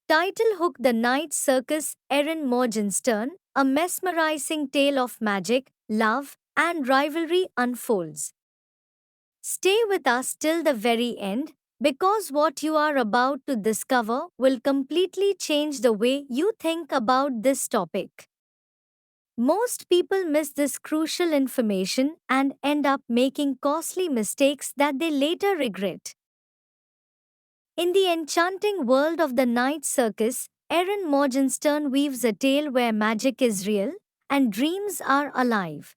Title hook: The Night Circus, Erin Morgenstern, a mesmerizing tale of magic, love, and rivalry unfolds. Stay with us till the very end, because what you are about to discover will completely change the way you think about this topic. Most people miss this crucial information and end up making costly mistakes that they later regret. In the enchanting world of the night circus, Erin Morgenstern weaves a tale where magic is real and dreams are alive.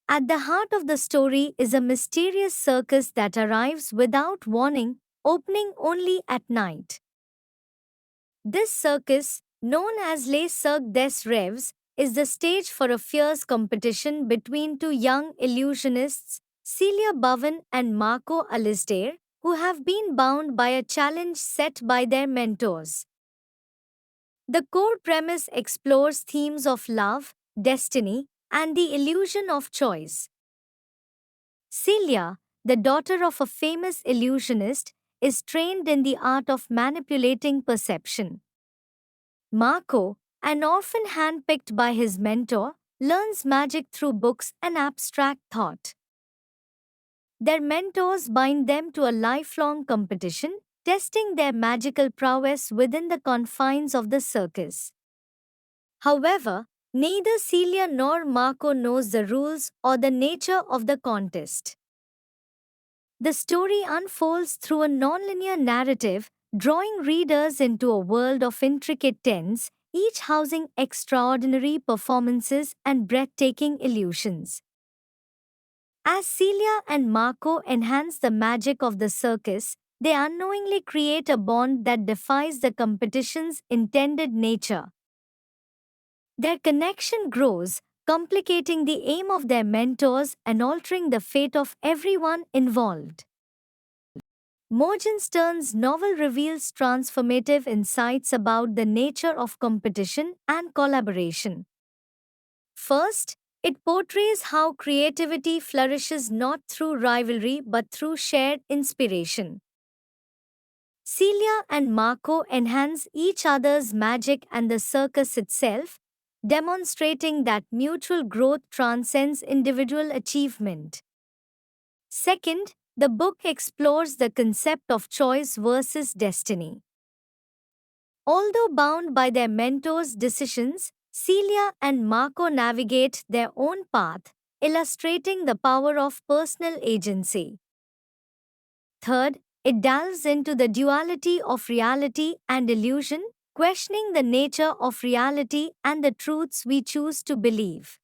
At the heart of the story is a mysterious circus that arrives without warning, opening only at night. This circus, known as Les Cirque des Rêves, is the stage for a fierce competition between two young illusionists, Celia Bowen and Marco Alisdair, who have been bound by a challenge set by their mentors. The core premise explores themes of love, destiny, and the illusion of choice. Celia, the daughter of a famous illusionist, is trained in the art of manipulating perception. Marco, an orphan handpicked by his mentor, learns magic through books and abstract thought. Their mentors bind them to a lifelong competition, testing their magical prowess within the confines of the circus. However, neither Celia nor Marco knows the rules or the nature of the contest. The story unfolds through a nonlinear narrative, drawing readers into a world of intricate tens, each housing extraordinary performances and breathtaking illusions. As Celia and Marco enhance the magic of the circus, they unknowingly create a bond that defies the competition's intended nature. Their connection grows, complicating the aim of their mentors and altering the fate of everyone involved. Morgenstern's novel reveals transformative insights about the nature of competition and collaboration. First, it portrays how creativity flourishes not through rivalry but through shared inspiration. Celia and Marco enhance each other's magic and the circus itself, demonstrating that mutual growth transcends individual achievement. Second, the book explores the concept of choice versus destiny. Although bound by their mentors' decisions, Celia and Marco navigate their own path, illustrating the power of personal agency. Third, it delves into the duality of reality and illusion, questioning the nature of reality and the truths we choose to believe.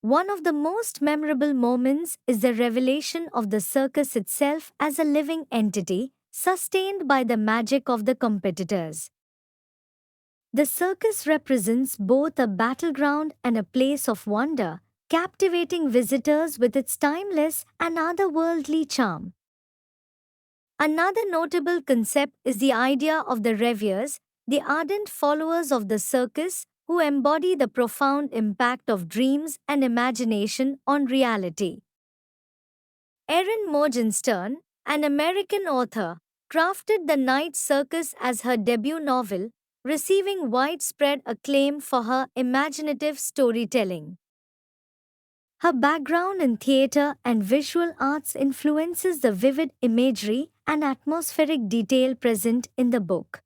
One of the most memorable moments is the revelation of the circus itself as a living entity, sustained by the magic of the competitors. The circus represents both a battleground and a place of wonder, captivating visitors with its timeless and otherworldly charm. Another notable concept is the idea of the reviers, the ardent followers of the circus who embody the profound impact of dreams and imagination on reality. Erin Morgenstern, an American author, crafted The Night Circus as her debut novel, receiving widespread acclaim for her imaginative storytelling. Her background in theater and visual arts influences the vivid imagery and atmospheric detail present in the book.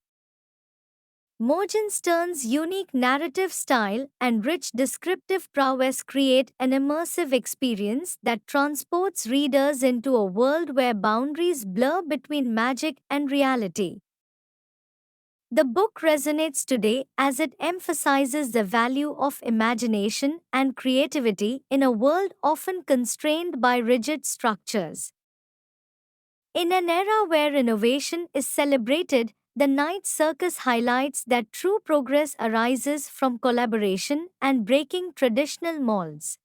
Morgenstern's unique narrative style and rich descriptive prowess create an immersive experience that transports readers into a world where boundaries blur between magic and reality. The book resonates today as it emphasizes the value of imagination and creativity in a world often constrained by rigid structures. In an era where innovation is celebrated, the night circus highlights that true progress arises from collaboration and breaking traditional molds.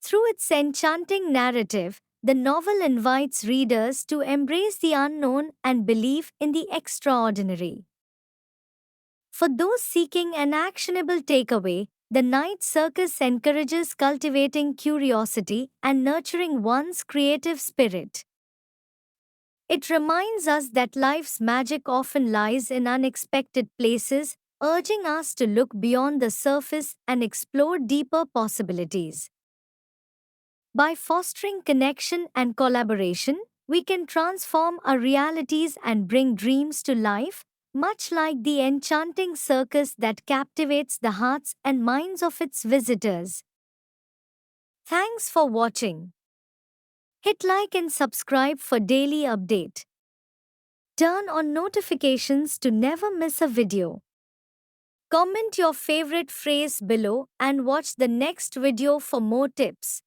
Through its enchanting narrative, the novel invites readers to embrace the unknown and believe in the extraordinary. For those seeking an actionable takeaway, the night circus encourages cultivating curiosity and nurturing one's creative spirit. It reminds us that life's magic often lies in unexpected places, urging us to look beyond the surface and explore deeper possibilities. By fostering connection and collaboration, we can transform our realities and bring dreams to life, much like the enchanting circus that captivates the hearts and minds of its visitors. Thanks for watching. Hit like and subscribe for daily update. Turn on notifications to never miss a video. Comment your favorite phrase below and watch the next video for more tips.